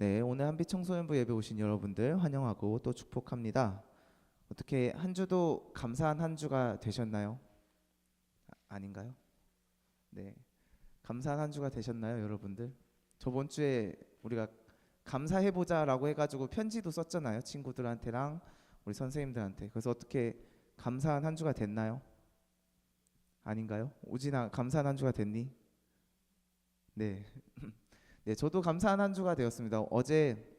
네, 오늘 한빛 청소년부 예배 오신 여러분들 환영하고 또 축복합니다. 어떻게 한 주도 감사한 한 주가 되셨나요? 아닌가요? 네, 감사한 한 주가 되셨나요, 여러분들? 저번 주에 우리가 감사해보자라고 해가지고 편지도 썼잖아요, 친구들한테랑 우리 선생님들한테. 그래서 어떻게 감사한 한 주가 됐나요? 아닌가요? 우진아, 감사한 한 주가 됐니? 네, 네, 저도 감사한 한 주가 되었습니다. 어제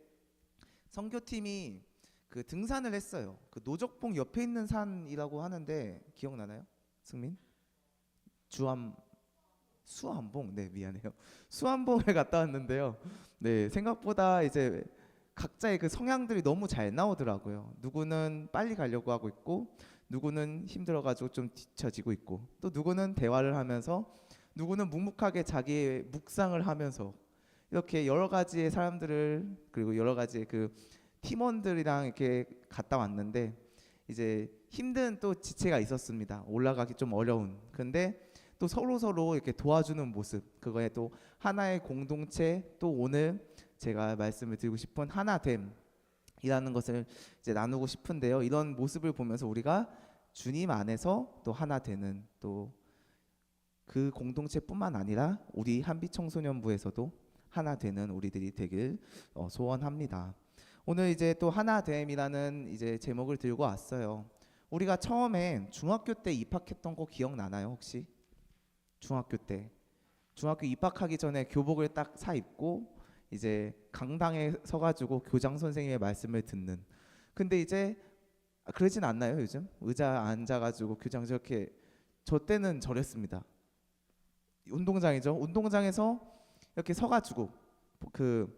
선교팀이 그 등산을 했어요. 그 노적봉 옆에 있는 산이라고 하는데 기억나나요? 승민? 주암 수암봉. 네, 미안해요. 수암봉을 갔다 왔는데요. 네, 생각보다 이제 각자의 그 성향들이 너무 잘 나오더라고요. 누구는 빨리 가려고 하고 있고, 누구는 힘들어가지고 좀 뒤처지고 있고, 또 누구는 대화를 하면서, 누구는 묵묵하게 자기의 묵상을 하면서 이렇게 여러 가지의 사람들을 그리고 여러 가지의 그 팀원들이랑 이렇게 갔다 왔는데 이제 힘든 또 지체가 있었습니다. 올라가기 좀 어려운. 근데 또 서로 이렇게 도와주는 모습, 그거에 또 하나의 공동체, 또 오늘 제가 말씀을 드리고 싶은 하나됨이라는 것을 이제 나누고 싶은데요. 이런 모습을 보면서 우리가 주님 안에서 또 하나 되는, 또 그 공동체뿐만 아니라 우리 한빛 청소년부에서도 하나 되는 우리들이 되길 소원합니다. 오늘 이제 또 하나됨이라는 이제 제목을 들고 왔어요. 우리가 처음에 중학교 때 입학했던 거 기억나나요, 혹시? 중학교 입학하기 전에 교복을 딱 사 입고 이제 강당에 서가지고 교장 선생님의 말씀을 듣는. 근데 이제 그러진 않나요, 요즘? 의자 앉아가지고 교장 저렇게. 저 때는 저랬습니다. 운동장이죠. 운동장에서 이렇게 서가지고 그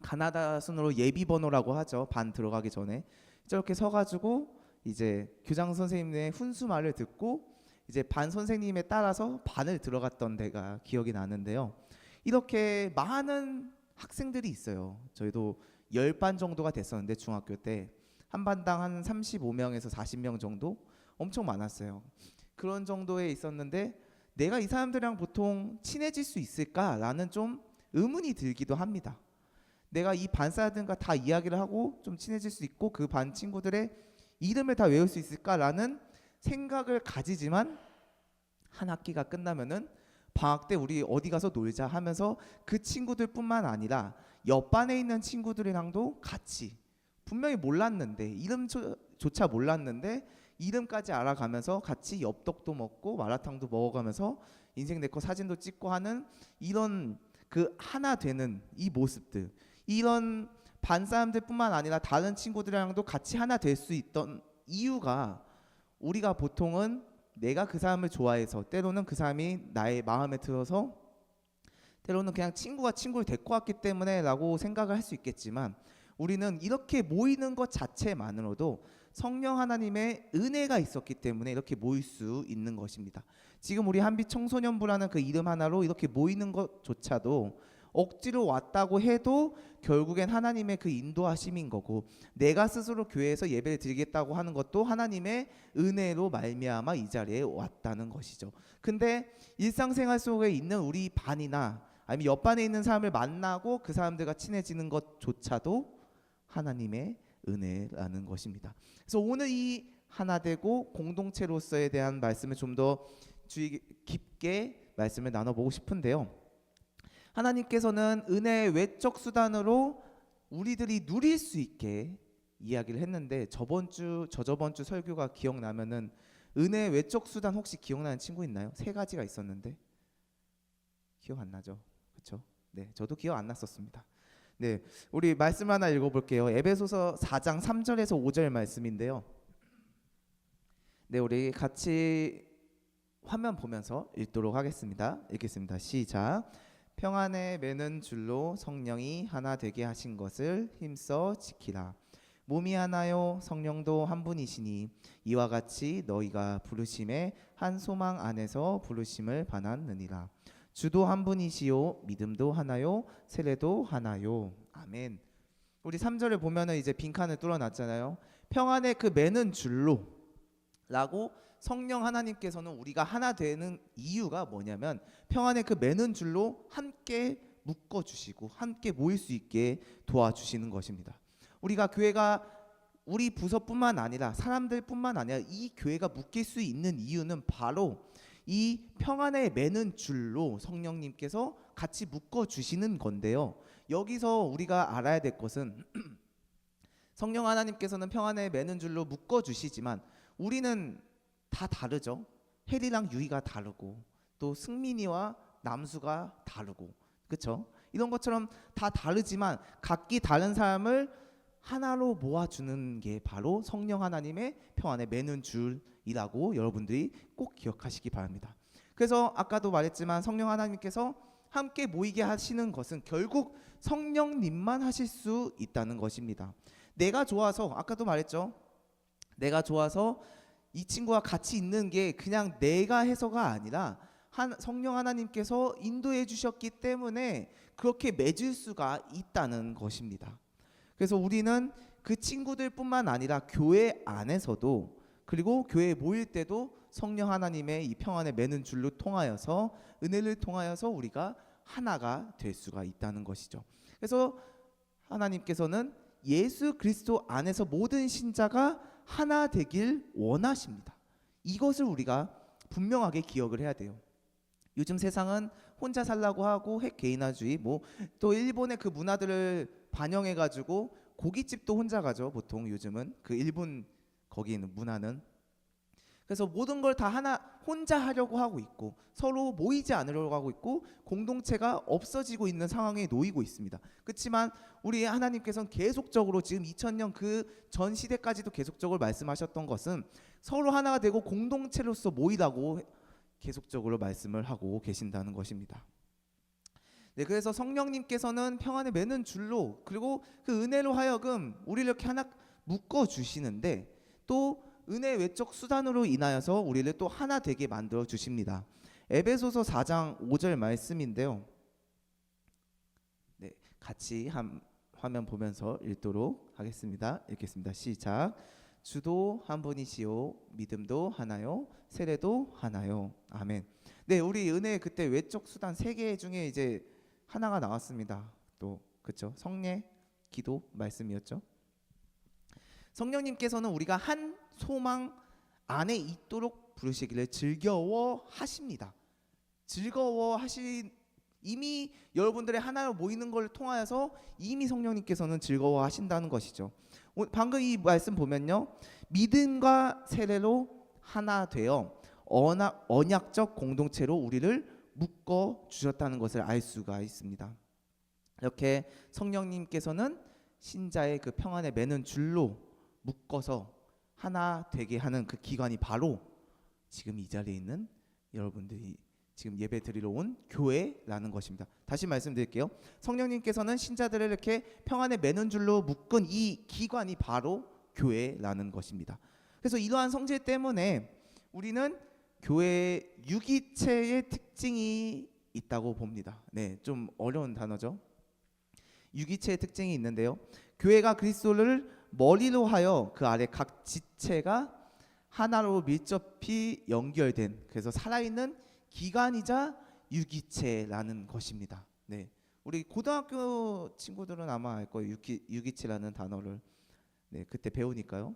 가나다 순으로 예비 번호라고 하죠. 반 들어가기 전에 저렇게 서가지고 이제 교장 선생님의 훈수 말을 듣고 이제 반 선생님에 따라서 반을 들어갔던 데가 기억이 나는데요. 이렇게 많은 학생들이 있어요. 저희도 10반 정도가 됐었는데 중학교 때 한 반당 한 35명에서 40명 정도, 엄청 많았어요. 그런 정도에 있었는데 내가 이 사람들이랑 보통 친해질 수 있을까라는 좀 의문이 들기도 합니다. 내가 이 반 사람들과 다 이야기를 하고 좀 친해질 수 있고 그 반 친구들의 이름을 다 외울 수 있을까라는 생각을 가지지만 한 학기가 끝나면은 방학 때 우리 어디 가서 놀자 하면서 그 친구들뿐만 아니라 옆반에 있는 친구들이랑도 같이, 분명히 몰랐는데 이름조차 몰랐는데 이름까지 알아가면서 같이 엽떡도 먹고 마라탕도 먹어가면서 인생 내거 사진도 찍고 하는 이런 그 하나 되는 이 모습들, 이런 반 사람들뿐만 아니라 다른 친구들이랑도 같이 하나 될 수 있던 이유가, 우리가 보통은 내가 그 사람을 좋아해서, 때로는 그 사람이 나의 마음에 들어서, 때로는 그냥 친구가 친구를 데리고 왔기 때문에 라고 생각을 할 수 있겠지만, 우리는 이렇게 모이는 것 자체만으로도 성령 하나님의 은혜가 있었기 때문에 이렇게 모일 수 있는 것입니다. 지금 우리 한빛 청소년부라는 그 이름 하나로 이렇게 모이는 것조차도 억지로 왔다고 해도 결국엔 하나님의 그 인도하심인 거고, 내가 스스로 교회에서 예배를 드리겠다고 하는 것도 하나님의 은혜로 말미암아 이 자리에 왔다는 것이죠. 근데 일상생활 속에 있는 우리 반이나 아니면 옆반에 있는 사람을 만나고 그 사람들과 친해지는 것조차도 하나님의 은혜라는 것입니다. 그래서 오늘 이 하나 되고 공동체로서에 대한 말씀을 좀 더 주의 깊게 말씀을 나눠보고 싶은데요. 하나님께서는 은혜의 외적 수단으로 우리들이 누릴 수 있게 이야기를 했는데, 저저번 주 설교가 기억나면은 은혜의 외적 수단 혹시 기억나는 친구 있나요? 3가지가 있었는데 기억 안 나죠? 그렇죠? 네, 저도 기억 안 났었습니다. 네, 우리 말씀 하나 읽어볼게요. 에베소서 4장 3절에서 5절 말씀인데요. 네, 우리 같이 화면 보면서 읽도록 하겠습니다. 읽겠습니다. 시작. 평안에 매는 줄로 성령이 하나 되게 하신 것을 힘써 지키라. 몸이 하나요 성령도 한 분이시니 이와 같이 너희가 부르심의 한 소망 안에서 부르심을 받았느니라. 주도 한 분이시요 믿음도 하나요 세례도 하나요. 아멘. 우리 3절을 보면은 이제 빈칸을 뚫어놨잖아요. 평안의 그 매는 줄로 라고, 성령 하나님께서는 우리가 하나 되는 이유가 뭐냐면 평안의 그 매는 줄로 함께 묶어 주시고 함께 모일 수 있게 도와주시는 것입니다. 우리가 교회가 우리 부서뿐만 아니라 사람들뿐만 아니라 이 교회가 묶일 수 있는 이유는 바로 이 평안에 매는 줄로 성령님께서 같이 묶어 주시는 건데요. 여기서 우리가 알아야 될 것은 성령 하나님께서는 평안에 매는 줄로 묶어 주시지만 우리는 다 다르죠. 혜리랑 유이가 다르고 또 승민이와 남수가 다르고, 그렇죠? 이런 것처럼 다 다르지만 각기 다른 사람을 하나로 모아주는 게 바로 성령 하나님의 평안에 매는 줄이라고 여러분들이 꼭 기억하시기 바랍니다. 그래서 아까도 말했지만 성령 하나님께서 함께 모이게 하시는 것은 결국 성령님만 하실 수 있다는 것입니다. 내가 좋아서, 아까도 말했죠, 내가 좋아서 이 친구와 같이 있는 게 그냥 내가 해서가 아니라 성령 하나님께서 인도해 주셨기 때문에 그렇게 맺을 수가 있다는 것입니다. 그래서 우리는 그 친구들뿐만 아니라 교회 안에서도, 그리고 교회에 모일 때도 성령 하나님의 이 평안에 매는 줄로 통하여서, 은혜를 통하여서 우리가 하나가 될 수가 있다는 것이죠. 그래서 하나님께서는 예수 그리스도 안에서 모든 신자가 하나 되길 원하십니다. 이것을 우리가 분명하게 기억을 해야 돼요. 요즘 세상은 혼자 살라고 하고 핵개인화주의, 또 일본의 그 문화들을 반영해 가지고 고깃집도 혼자 가죠. 보통 요즘은 그 일본 거기 있는 문화는. 그래서 모든 걸 다 하나 혼자 하려고 하고 있고 서로 모이지 않으려고 하고 있고 공동체가 없어지고 있는 상황에 놓이고 있습니다. 그렇지만 우리 하나님께서는 계속적으로 지금 2000년 그 전 시대까지도 계속적으로 말씀하셨던 것은 서로 하나가 되고 공동체로서 모이라고 계속적으로 말씀을 하고 계신다는 것입니다. 네, 그래서 성령님께서는 평안에 매는 줄로, 그리고 그 은혜로 하여금 우리를 이렇게 하나 묶어 주시는데, 또 은혜 외적 수단으로 인하여서 우리를 또 하나 되게 만들어 주십니다. 에베소서 4장 5절 말씀인데요. 네, 같이 화면 보면서 읽도록 하겠습니다. 읽겠습니다. 시작. 주도 한 분이시요 믿음도 하나요 세례도 하나요. 아멘. 네, 우리 은혜 그때 외적 수단 3개 중에 이제 하나가 나왔습니다. 또 그렇죠? 성례, 기도 말씀이었죠. 성령님께서는 우리가 한 소망 안에 있도록 부르시기를 즐거워하십니다. 이미 여러분들의 하나로 모이는 걸 통하여서 이미 성령님께서는 즐거워하신다는 것이죠. 방금 이 말씀 보면요, 믿음과 세례로 하나 되어 언약적 공동체로 우리를 묶어 주셨다는 것을 알 수가 있습니다. 이렇게 성령님께서는 신자의 그 평안에 매는 줄로 묶어서 하나 되게 하는 그 기관이 바로 지금 이 자리에 있는 여러분들이 지금 예배 드리러 온 교회라는 것입니다. 다시 말씀드릴게요. 성령님께서는 신자들을 이렇게 평안에 매는 줄로 묶은 이 기관이 바로 교회라는 것입니다. 그래서 이러한 성질 때문에 우리는 교회의 유기체의 특징이 있다고 봅니다. 네, 좀 어려운 단어죠. 유기체의 특징이 있는데요. 교회가 그리스도를 머리로 하여 그 아래 각 지체가 하나로 밀접히 연결된, 그래서 살아있는 기관이자 유기체라는 것입니다. 네, 우리 고등학교 친구들은 아마 알 거예요. 유기체라는 단어를 그때 배우니까요.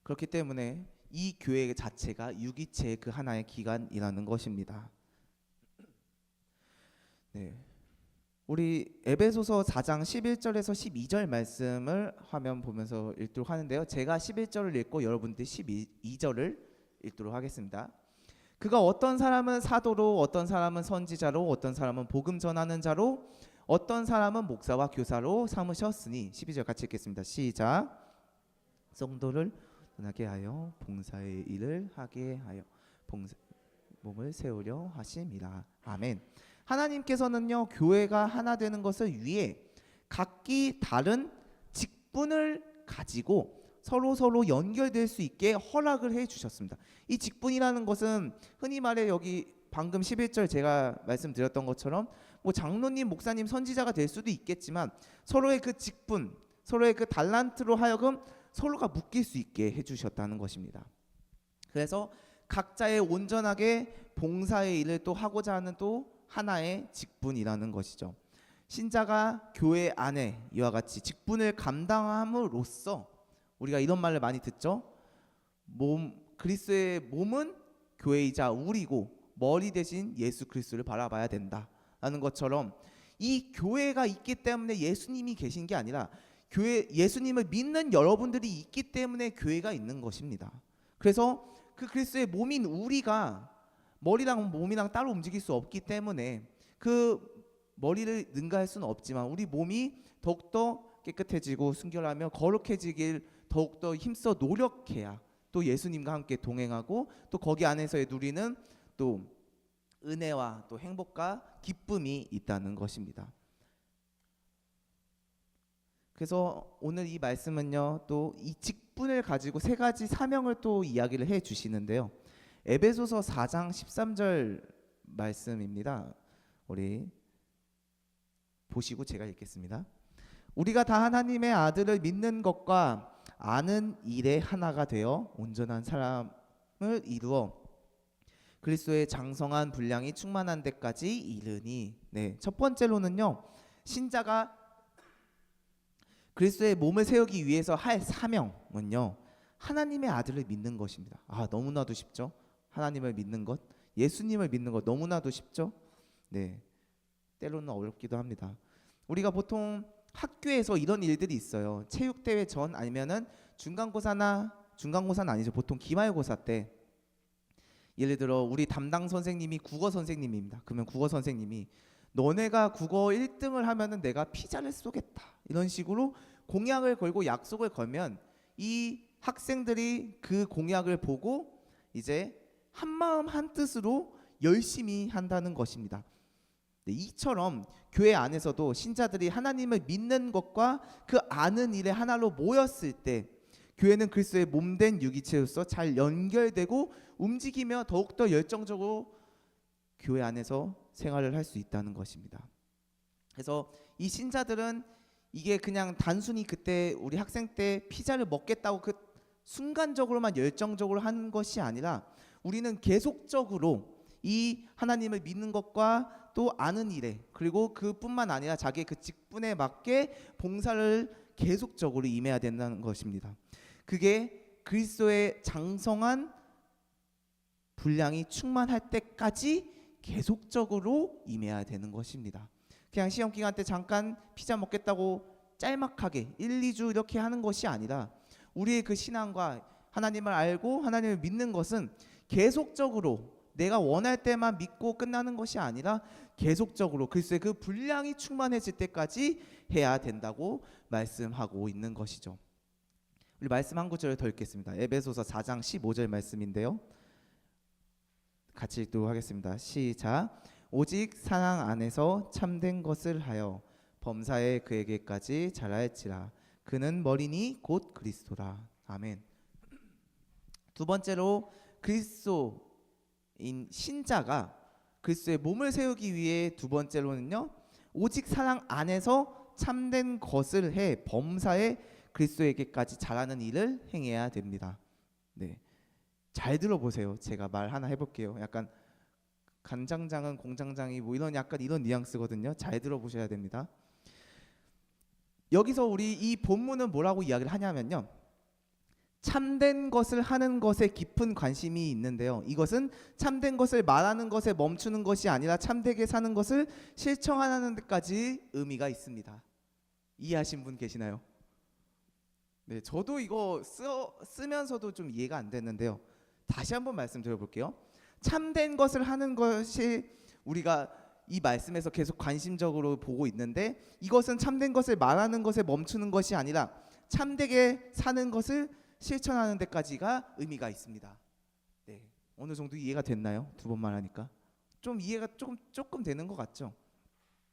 그렇기 때문에 이 교회 자체가 유기체의 그 하나의 기관이라는 것입니다. 네, 우리 에베소서 4장 11절에서 12절 말씀을 화면 보면서 읽도록 하는데요. 제가 11절을 읽고 여러분들이 12절을 읽도록 하겠습니다. 그가 어떤 사람은 사도로, 어떤 사람은 선지자로, 어떤 사람은 복음 전하는 자로, 어떤 사람은 목사와 교사로 삼으셨으니, 12절 같이 읽겠습니다. 시작. 성도를 하게 하여 봉사의 일을 하게 하여 몸을 세우려 하심이라. 아멘. 하나님께서는요, 교회가 하나 되는 것을 위해 각기 다른 직분을 가지고 서로 연결될 수 있게 허락을 해 주셨습니다. 이 직분이라는 것은 흔히 말해 여기 방금 11절 제가 말씀드렸던 것처럼 장로님, 목사님, 선지자가 될 수도 있겠지만 서로의 그 직분, 서로의 그 달란트로 하여금 서로가 묶일 수 있게 해 주셨다는 것입니다. 그래서 각자의 온전하게 봉사의 일을 또 하고자 하는 또 하나의 직분이라는 것이죠. 신자가 교회 안에 이와 같이 직분을 감당함으로써 우리가 이런 말을 많이 듣죠. 그리스도의 몸은 교회이자 우리고 머리 대신 예수 그리스도를 바라봐야 된다라는 것처럼 이 교회가 있기 때문에 예수님이 계신 게 아니라 예수님을 믿는 여러분들이 있기 때문에 교회가 있는 것입니다. 그래서 그 그리스도의 몸인 우리가 머리랑 몸이랑 따로 움직일 수 없기 때문에 그 머리를 능가할 수는 없지만 우리 몸이 더욱더 깨끗해지고 순결하며 거룩해지길 더욱더 힘써 노력해야 또 예수님과 함께 동행하고 또 거기 안에서의 누리는 또 은혜와 또 행복과 기쁨이 있다는 것입니다. 그래서 오늘 이 말씀은요, 또 이 직분을 가지고 세 가지 사명을 또 이야기를 해 주시는데요. 에베소서 4장 13절 말씀입니다. 우리 보시고 제가 읽겠습니다. 우리가 다 하나님의 아들을 믿는 것과 아는 일에 하나가 되어 온전한 사람을 이루어 그리스도의 장성한 분량이 충만한 데까지 이르니. 네, 첫 번째로는요, 신자가 그리스도의 몸을 세우기 위해서 할 사명은요, 하나님의 아들을 믿는 것입니다. 너무나도 쉽죠. 하나님을 믿는 것, 예수님을 믿는 것 너무나도 쉽죠. 네, 때로는 어렵기도 합니다. 우리가 보통 학교에서 이런 일들이 있어요. 체육대회 전 아니면은 중간고사는 아니죠. 보통 기말고사 때 예를 들어 우리 담당 선생님이 국어 선생님입니다. 그러면 국어 선생님이 너네가 국어 1등을 하면은 내가 피자를 쏘겠다, 이런 식으로 공약을 걸고 약속을 걸면 이 학생들이 그 공약을 보고 이제 한마음 한뜻으로 열심히 한다는 것입니다. 네, 이처럼 교회 안에서도 신자들이 하나님을 믿는 것과 그 아는 일에 하나로 모였을 때 교회는 그리스도의 몸된 유기체로서 잘 연결되고 움직이며 더욱더 열정적으로 교회 안에서 생활을 할 수 있다는 것입니다. 그래서 이 신자들은 이게 그냥 단순히 그때 우리 학생 때 피자를 먹겠다고 그 순간적으로만 열정적으로 하는 것이 아니라 우리는 계속적으로 이 하나님을 믿는 것과 또 아는 일에, 그리고 그뿐만 아니라 자기의 그 직분에 맞게 봉사를 계속적으로 임해야 된다는 것입니다. 그게 그리스도의 장성한 분량이 충만할 때까지 계속적으로 임해야 되는 것입니다. 그냥 시험 기간 때 잠깐 피자 먹겠다고 짤막하게 1, 2주 이렇게 하는 것이 아니라 우리의 그 신앙과 하나님을 알고 하나님을 믿는 것은 계속적으로 내가 원할 때만 믿고 끝나는 것이 아니라 계속적으로 그리스도의 그 분량이 충만해질 때까지 해야 된다고 말씀하고 있는 것이죠. 우리 말씀 한 구절 더 읽겠습니다. 에베소서 4장 15절 말씀인데요. 같이 읽도록 하겠습니다. 시작. 오직 사랑 안에서 참된 것을 하여 범사에 그에게까지 자랄지라. 그는 머리니 곧 그리스도라. 아멘. 두 번째로 그리스도인 신자가 그리스도의 몸을 세우기 위해 두 번째로는요, 오직 사랑 안에서 참된 것을 해 범사에 그리스도에게까지 자라는 일을 행해야 됩니다. 네, 잘 들어보세요. 제가 말 하나 해볼게요. 약간 간장장은 공장장이 뭐 이런 약간 이런 뉘앙스거든요. 잘 들어보셔야 됩니다. 여기서 우리 이 본문은 뭐라고 이야기를 하냐면요, 참된 것을 하는 것에 깊은 관심이 있는데요, 이것은 참된 것을 말하는 것에 멈추는 것이 아니라 참되게 사는 것을 실천하는 데까지 의미가 있습니다. 이해하신 분 계시나요? 네, 저도 이거 쓰면서도 좀 이해가 안 됐는데요. 다시 한번 말씀드려볼게요. 참된 것을 하는 것이 우리가 이 말씀에서 계속 관심적으로 보고 있는데, 이것은 참된 것을 말하는 것에 멈추는 것이 아니라 참되게 사는 것을 실천하는 데까지가 의미가 있습니다. 네, 어느 정도 이해가 됐나요? 두 번 말하니까 좀 이해가 조금 되는 것 같죠?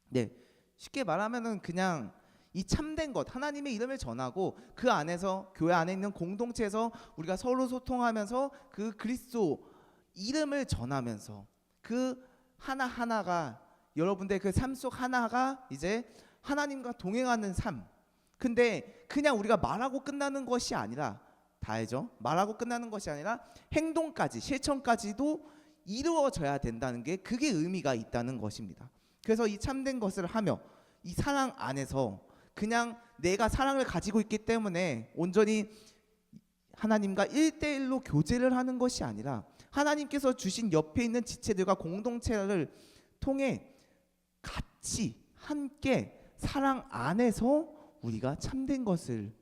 네, 쉽게 말하면은 그냥 이 참된 것, 하나님의 이름을 전하고 그 안에서 교회 안에 있는 공동체에서 우리가 서로 소통하면서 그 그리스도 이름을 전하면서 그 하나하나가 여러분들 그 삶 속 하나가 이제 하나님과 동행하는 삶. 근데 그냥 우리가 말하고 끝나는 것이 아니라, 다 알죠? 말하고 끝나는 것이 아니라 행동까지, 실천까지도 이루어져야 된다는 게 그게 의미가 있다는 것입니다. 그래서 이 참된 것을 하며 이 사랑 안에서 그냥 내가 사랑을 가지고 있기 때문에 온전히 하나님과 1대1로 교제를 하는 것이 아니라 하나님께서 주신 옆에 있는 지체들과 공동체를 통해 같이 함께 사랑 안에서 우리가 참된 것을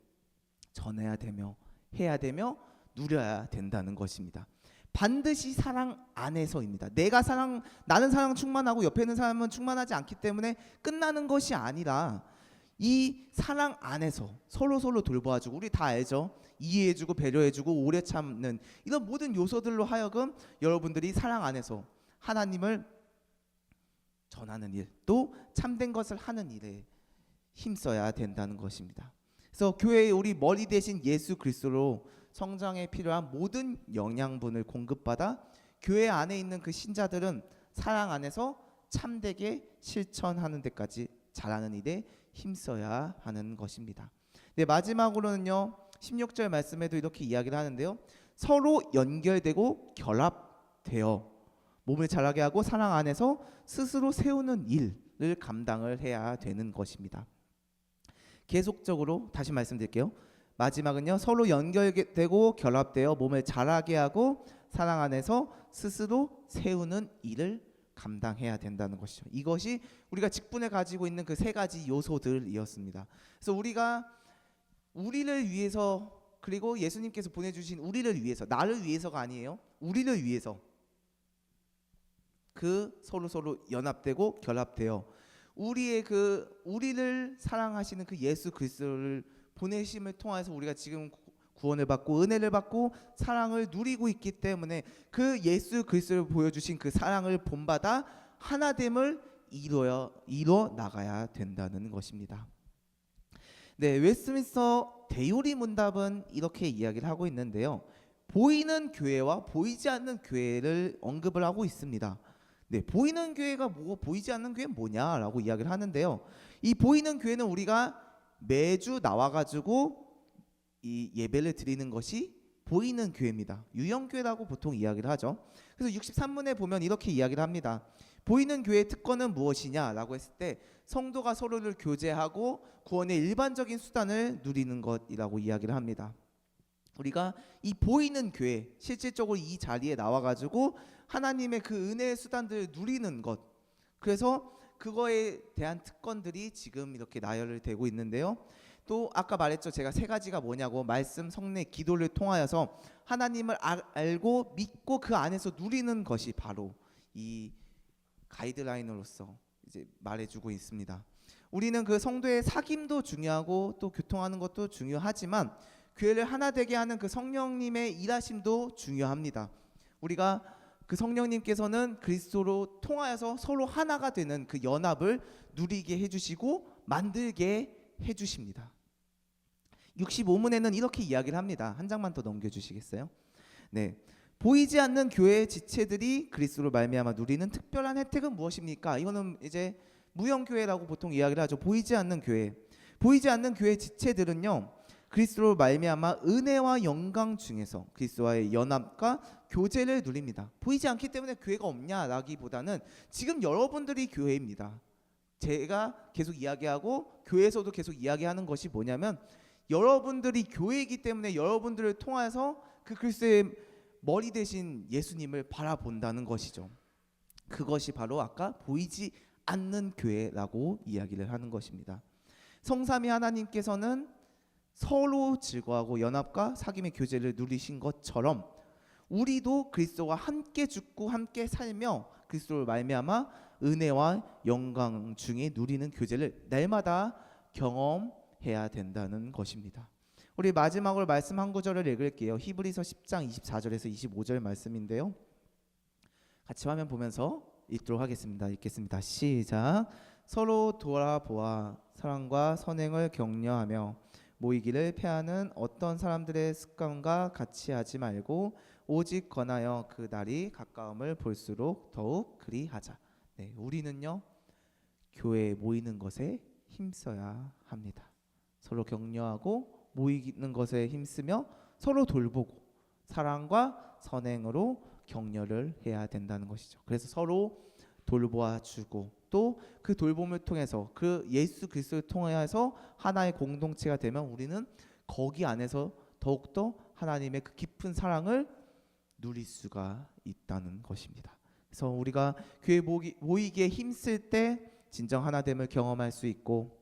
전해야 되며 해야 되며 누려야 된다는 것입니다. 반드시 사랑 안에서입니다. 나는 사랑 충만하고 옆에 있는 사람은 충만하지 않기 때문에 끝나는 것이 아니라 이 사랑 안에서 서로 돌봐주고, 우리 다 알죠? 이해해주고 배려해주고 오래 참는 이런 모든 요소들로 하여금 여러분들이 사랑 안에서 하나님을 전하는 일, 또 참된 것을 하는 일에 힘써야 된다는 것입니다. 그래서 교회의 우리 머리 대신 예수 그리스도로 성장에 필요한 모든 영양분을 공급받아 교회 안에 있는 그 신자들은 사랑 안에서 참되게 실천하는 데까지 자라는 일에 힘써야 하는 것입니다. 네, 마지막으로는요 16절 말씀에도 이렇게 이야기를 하는데요, 서로 연결되고 결합되어 몸을 자라게 하고 사랑 안에서 스스로 세우는 일을 감당을 해야 되는 것입니다. 계속적으로 다시 말씀드릴게요. 마지막은요, 서로 연결되고 결합되어 몸을 자라게 하고 사랑 안에서 스스로 세우는 일을 감당해야 된다는 것이죠. 이것이 우리가 직분에 가지고 있는 그 세 가지 요소들이었습니다. 그래서 우리가 우리를 위해서, 그리고 예수님께서 보내주신 우리를 위해서, 나를 위해서가 아니에요, 우리를 위해서 그 서로 연합되고 결합되어 우리를 사랑하시는 그 예수 그리스도를 보내심을 통해서 우리가 지금 구원을 받고 은혜를 받고 사랑을 누리고 있기 때문에 그 예수 그리스도를 보여주신 그 사랑을 본받아 하나됨을 이루어 나가야 된다는 것입니다. 네, 웨스트민스터 대요리 문답은 이렇게 이야기를 하고 있는데요, 보이는 교회와 보이지 않는 교회를 언급을 하고 있습니다. 네, 보이는 교회가 뭐고 보이지 않는 교회는 뭐냐라고 이야기를 하는데요, 이 보이는 교회는 우리가 매주 나와가지고 이 예배를 드리는 것이 보이는 교회입니다. 유형교회라고 보통 이야기를 하죠. 그래서 63문에 보면 이렇게 이야기를 합니다. 보이는 교회의 특권은 무엇이냐라고 했을 때 성도가 서로를 교제하고 구원의 일반적인 수단을 누리는 것이라고 이야기를 합니다. 우리가 이 보이는 교회, 실질적으로 이 자리에 나와가지고 하나님의 그 은혜의 수단들을 누리는 것, 그래서 그거에 대한 특권들이 지금 이렇게 나열을 되고 있는데요, 또 아까 말했죠, 제가 세 가지가 뭐냐고, 말씀, 성례, 기도를 통하여서 하나님을 알고 믿고 그 안에서 누리는 것이 바로 이 가이드라인으로서 이제 말해주고 있습니다. 우리는 그 성도의 사귐도 중요하고 또 교통하는 것도 중요하지만 교회를 하나 되게 하는 그 성령님의 일하심도 중요합니다. 우리가 그 성령님께서는 그리스도로 통하여서 서로 하나가 되는 그 연합을 누리게 해주시고 만들게 해주십니다. 65문에는 이렇게 이야기를 합니다. 한 장만 더 넘겨주시겠어요? 네, 보이지 않는 교회의 지체들이 그리스도로 말미암아 누리는 특별한 혜택은 무엇입니까? 이거는 이제 무형교회라고 보통 이야기를 하죠. 보이지 않는 교회, 보이지 않는 교회 지체들은요, 그리스도로 말미암아 은혜와 영광 중에서 그리스도와의 연합과 교제를 누립니다. 보이지 않기 때문에 교회가 없냐라기보다는 지금 여러분들이 교회입니다. 제가 계속 이야기하고 교회에서도 계속 이야기하는 것이 뭐냐면, 여러분들이 교회이기 때문에 여러분들을 통해서 그 그리스도의 머리 대신 예수님을 바라본다는 것이죠. 그것이 바로 아까 보이지 않는 교회라고 이야기를 하는 것입니다. 성삼위 하나님께서는 서로 즐거워하고 연합과 사귐의 교제를 누리신 것처럼 우리도 그리스도와 함께 죽고 함께 살며 그리스도를 말미암아 은혜와 영광 중에 누리는 교제를 날마다 경험해야 된다는 것입니다. 우리 마지막으로 말씀 한 구절을 읽을게요. 히브리서 10장 24절에서 25절 말씀인데요, 같이 화면 보면서 읽도록 하겠습니다. 읽겠습니다. 시작. 서로 돌아보아 사랑과 선행을 격려하며 모이기를 패하는 어떤 사람들의 습관과 같이 하지 말고 오직 권하여 그 날이 가까움을 볼수록 더욱 그리하자. 네, 우리는요 교회에 모이는 것에 힘써야 합니다. 서로 격려하고 모이는 것에 힘쓰며 서로 돌보고 사랑과 선행으로 격려를 해야 된다는 것이죠. 그래서 서로 돌보아 주고 또 그 돌봄을 통해서 그 예수 그리스도를 통해서 하나의 공동체가 되면 우리는 거기 안에서 더욱더 하나님의 그 깊은 사랑을 누릴 수가 있다는 것입니다. 그래서 우리가 교회 모이기에 힘쓸 때 진정 하나됨을 경험할 수 있고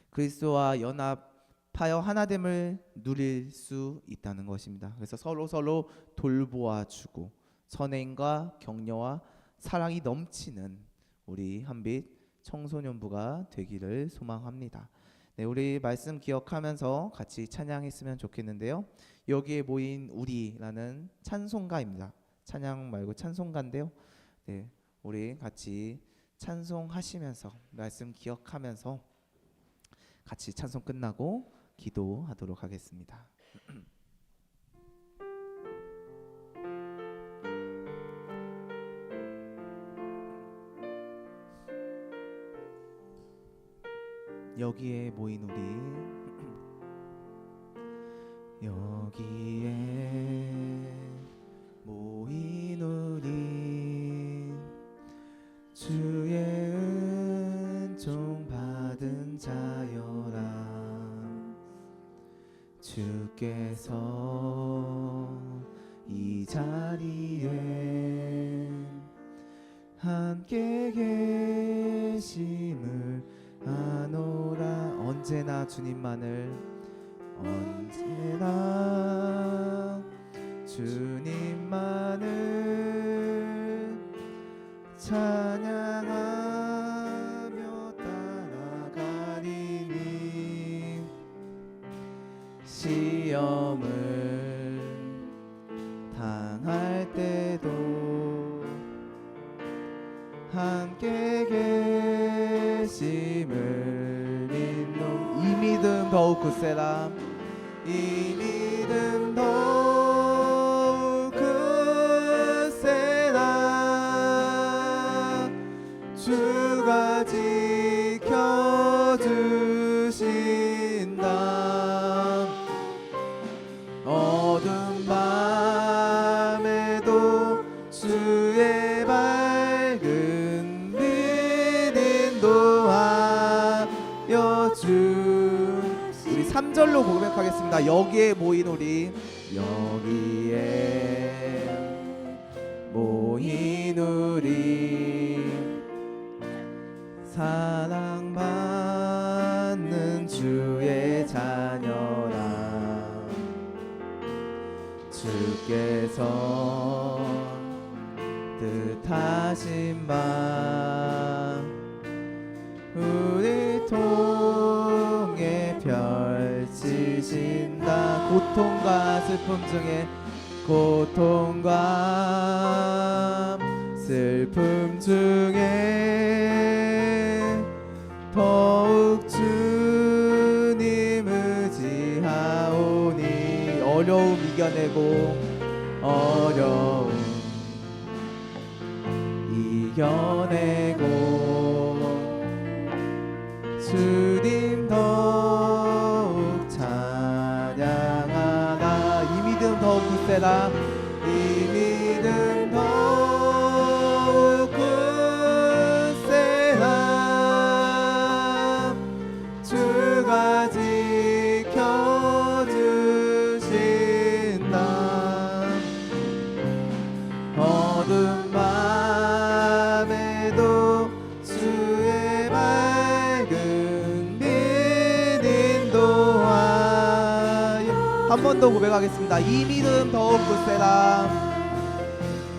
그리스도와 연합하여 하나됨을 누릴 수 있다는 것입니다. 그래서 서로 돌보아 주고 선행과 격려와 사랑이 넘치는 우리 한빛 청소년부가 되기를 소망합니다. 네, 우리 말씀 기억하면서 같이 찬양했으면 좋겠는데요. 여기에 모인 우리라는 찬송가입니다. 찬양 말고 찬송가인데요. 네, 우리 같이 찬송하시면서 말씀 기억하면서 같이 찬송 끝나고 기도하도록 하겠습니다. 여기에 모인 우리 여기에 모인 우리 주의 은총 받은 자여라 주께서 이 자리에 함께 계심을 아노라 언제나 주님만을 언제나 주님만을 찬양하며 따라가리니 시험을 당할 때도 함께 계심을 믿노 이 믿음 더욱 굳세라 이 믿음 더욱 굳세라 주가 지켜주신다 어두운 밤에도 주의 밝은 빛 인도하여 우리 3절로 고백하겠습니다. 여기에 모인 우리 여기에 모인 우리 사랑받는 주의 자녀라 주께서 뜻하신 바 우리 통해 펼치신다 고통과 슬픔 중에 고통과 슬픔 중에 더욱 주님 의지하오니 어려움 이겨내고 어려움 이겨내고 주님 더욱 찬양하나 이 믿음 더욱 굳세라 이 믿음 더욱 굳세라 주가 지켜주신다 어두운 밤에도 주의 밝은 빛 인도하여 한 번 더 고백하겠습니다. 이 믿음 더욱 굳세라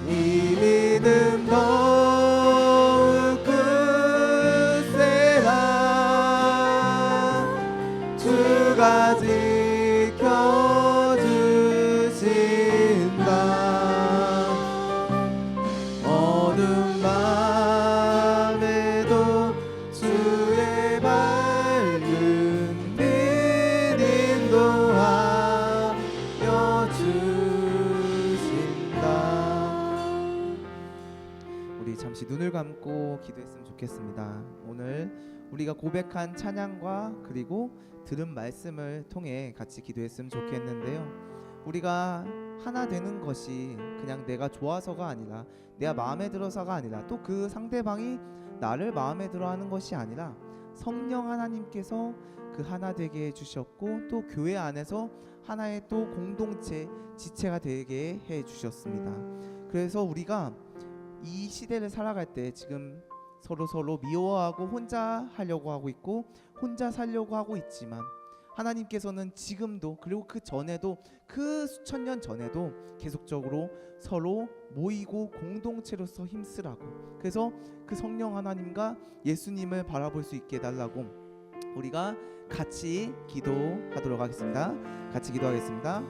이 믿음 더욱 굳세라 주가 지켜주신다 어두운 밤에도 주의 밝은 빛 인도하여 주신다. 우리 잠시 눈을 감고 기도했으면 좋겠습니다. 오늘 우리가 고백한 찬양과 그리고 들은 말씀을 통해 같이 기도했으면 좋겠는데요. 우리가 하나 되는 것이 그냥 내가 좋아서가 아니라, 내가 마음에 들어서가 아니라, 또 그 상대방이 나를 마음에 들어하는 것이 아니라 성령 하나님께서 그 하나 되게 해주셨고, 또 교회 안에서 하나의 또 공동체, 지체가 되게 해주셨습니다. 그래서 우리가 이 시대를 살아갈 때 지금 서로 미워하고 혼자 하려고 하고 있고 혼자 살려고 하고 있지만, 하나님께서는 지금도, 그리고 그 전에도, 그 수천 년 전에도 계속적으로 서로 모이고 공동체로서 힘쓰라고, 그래서 그 성령 하나님과 예수님을 바라볼 수 있게 해달라고 우리가 같이 기도하도록 하겠습니다. 같이 기도하겠습니다.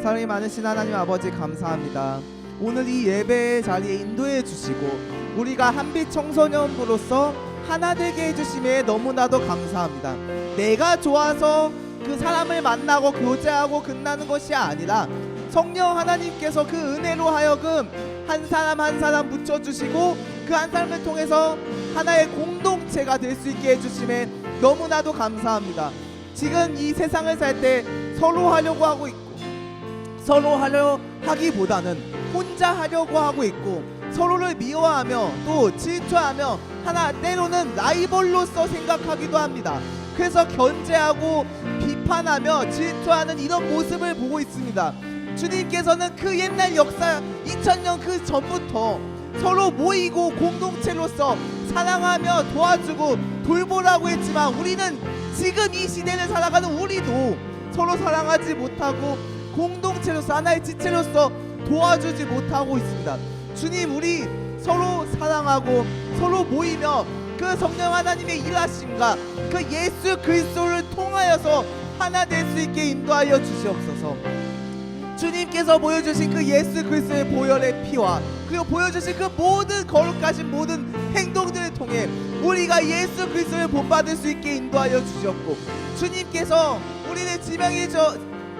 사랑이 많으신 하나님 아버지, 감사합니다. 오늘 이 예배의 자리에 인도해 주시고 우리가 한빛 청소년부로서 하나 되게 해주심에 너무나도 감사합니다. 내가 좋아서 그 사람을 만나고 교제하고 끝나는 것이 아니라 성령 하나님께서 그 은혜로 하여금 한 사람 한 사람 붙여주시고 그 한 사람을 통해서 하나의 공동체가 될 수 있게 해주심에 너무나도 감사합니다. 지금 이 세상을 살 때 서로 하려고 하고 있고, 서로 하려 하기보다는 혼자 하려고 하고 있고, 서로를 미워하며 또 질투하며 하나 때로는 라이벌로서 생각하기도 합니다. 그래서 견제하고 비판하며 질투하는 이런 모습을 보고 있습니다. 주님께서는 그 옛날 역사 2000년 그 전부터 서로 모이고 공동체로서 사랑하며 도와주고 돌보라고 했지만, 우리는 지금 이 시대를 살아가는 우리도 서로 사랑하지 못하고 공동체로서 하나의 지체로서 도와주지 못하고 있습니다. 주님, 우리 서로 사랑하고 서로 모이며 그 성령 하나님의 일하심과 그 예수 그리스도를 통하여서 하나 될 수 있게 인도하여 주시옵소서. 주님께서 보여주신 그 예수 그리스도의 보혈의 피와 그리고 보여주신 그 모든 거룩하신 모든 행동들을 통해 우리가 예수 그리스도를 본받을 수 있게 인도하여 주셨고, 주님께서 우리를 지명해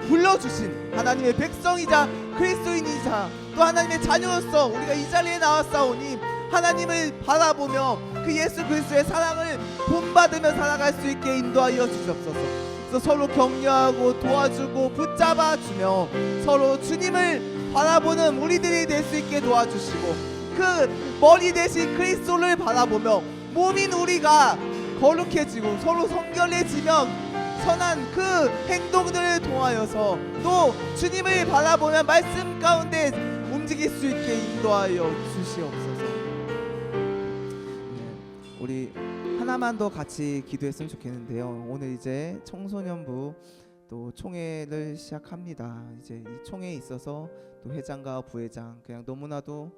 불러주신 하나님의 백성이자 그리스도인이자 또 하나님의 자녀로서 우리가 이 자리에 나왔사오니 하나님을 바라보며 그 예수 그리스도의 사랑을 본받으며 살아갈 수 있게 인도하여 주시옵소서. 그래서 서로 격려하고 도와주고 붙잡아주며 서로 주님을 바라보는 우리들이 될 수 있게 도와주시고, 그 머리 대신 그리스도를 바라보며 몸인 우리가 거룩해지고 서로 성결해지며 선한 그 행동들을 통하여서 또 주님을 바라보며 말씀 가운데 움직일 수 있게 인도하여 주시옵소서. 우리 하나만 더 같이 기도했으면 좋겠는데요. 오늘 이제 청소년부 또 총회를 시작합니다. 이제 이 총회에 있어서 또 회장과 부회장, 그냥 너무나도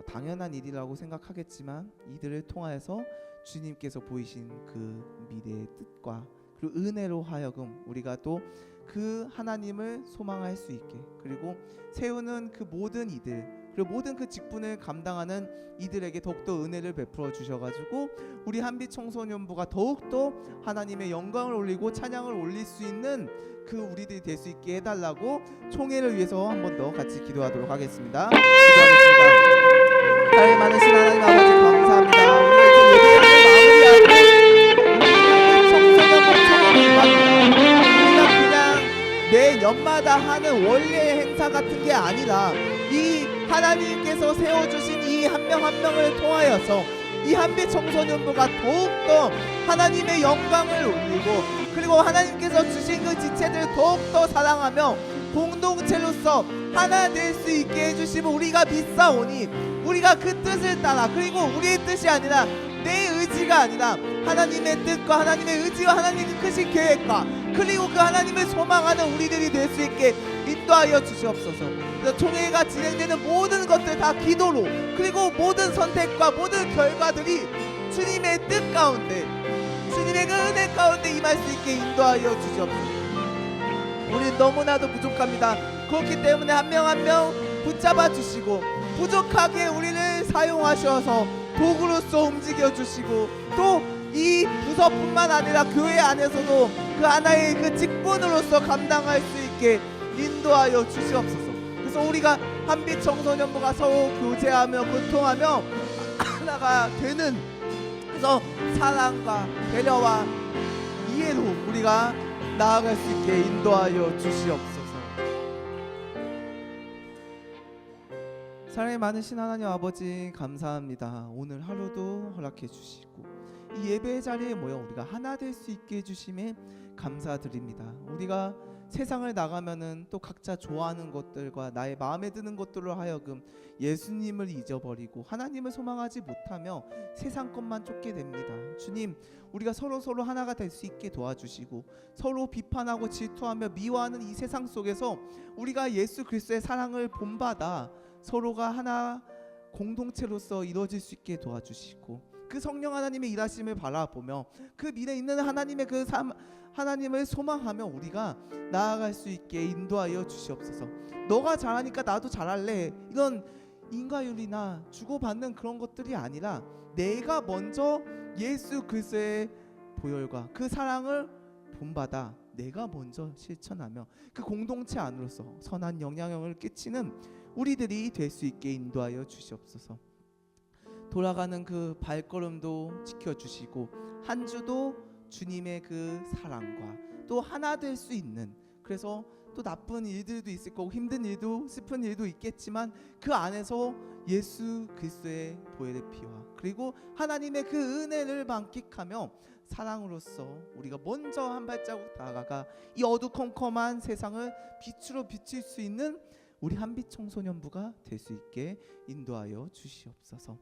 당연한 일이라고 생각하겠지만, 이들을 통하여서 주님께서 보이신 그 미래의 뜻과 그리고 은혜로 하여금 우리가 또 그 하나님을 소망할 수 있게, 그리고 세우는 그 모든 이들, 그리고 모든 그 직분을 감당하는 이들에게 더욱더 은혜를 베풀어 주셔가지고 우리 한빛 청소년부가 더욱더 하나님의 영광을 올리고 찬양을 올릴 수 있는 그 우리들이 될 수 있게 해달라고 총회를 위해서 한 번 더 같이 기도하도록 하겠습니다. 기도하겠습니다. 사랑이 많으신 하나님 아버지, 감사합니다. 우리가 매년마다 하는 원래의 행사 같은 게 아니라, 이 하나님께서 세워주신 이 한 명 한 명을 통하여서 이 한빛 청소년부가 더욱더 하나님의 영광을 올리고, 그리고 하나님께서 주신 그 지체들을 더욱더 사랑하며 공동체로서 하나 될 수 있게 해주시면 우리가 믿사오니, 우리가 그 뜻을 따라, 그리고 우리의 뜻이 아니라 내 의지가 아니라 하나님의 뜻과 하나님의 의지와 하나님의 크신 계획과 그리고 그 하나님을 소망하는 우리들이 될 수 있게 인도하여 주시옵소서. 그래서 총회가 진행되는 모든 것들 다 기도로, 그리고 모든 선택과 모든 결과들이 주님의 뜻 가운데, 주님의 그 은혜 가운데 임할 수 있게 인도하여 주시옵소서. 우리 너무나도 부족합니다. 그렇기 때문에 한 명 한 명 붙잡아 주시고 부족하게 우리를 사용하셔서 도구로서 움직여 주시고, 또 이 부서뿐만 아니라 교회 안에서도 그 하나의 그 직분으로서 감당할 수 있게 인도하여 주시옵소서. 그래서 우리가 한빛 청소년부가 서로 교제하며 고통하며 하나가 되는, 그래서 사랑과 배려와 이해로 우리가 나아갈 수 있게 인도하여 주시옵소서. 사랑이 많으신 하나님 아버지 감사합니다. 오늘 하루도 허락해 주시고 이 예배의 자리에 모여 우리가 하나 될 수 있게 해주심에 감사드립니다. 우리가 세상을 나가면은 또 각자 좋아하는 것들과 나의 마음에 드는 것들로 하여금 예수님을 잊어버리고 하나님을 소망하지 못하며 세상 것만 쫓게 됩니다. 주님, 우리가 서로 하나가 될 수 있게 도와주시고 서로 비판하고 질투하며 미워하는 이 세상 속에서 우리가 예수 그리스도의 사랑을 본받아 서로가 하나 공동체로서 이루어질 수 있게 도와주시고 그 성령 하나님의 일하심을 바라보며 그 미래에 있는 하나님의 그 하나님을 소망하며 우리가 나아갈 수 있게 인도하여 주시옵소서. 너가 잘하니까 나도 잘할래, 이런 인과윤리나 주고받는 그런 것들이 아니라 내가 먼저 예수 그리스도의 보혈과 그 사랑을 본받아 내가 먼저 실천하며 그 공동체 안으로서 선한 영향력을 끼치는 우리들이 될 수 있게 인도하여 주시옵소서. 돌아가는 그 발걸음도 지켜주시고 한 주도 주님의 그 사랑과 또 하나 될 수 있는, 그래서 또 나쁜 일들도 있을 거고 힘든 일도 슬픈 일도 있겠지만 그 안에서 예수 그리스도의 보혈의 피와 그리고 하나님의 그 은혜를 만끽하며 사랑으로서 우리가 먼저 한 발자국 다가가 이 어두컴컴한 세상을 빛으로 비칠 수 있는 우리 한빛 청소년부가 될 수 있게 인도하여 주시옵소서.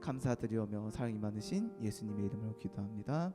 감사드리오며 사랑이 많으신 예수님의 이름으로 기도합니다.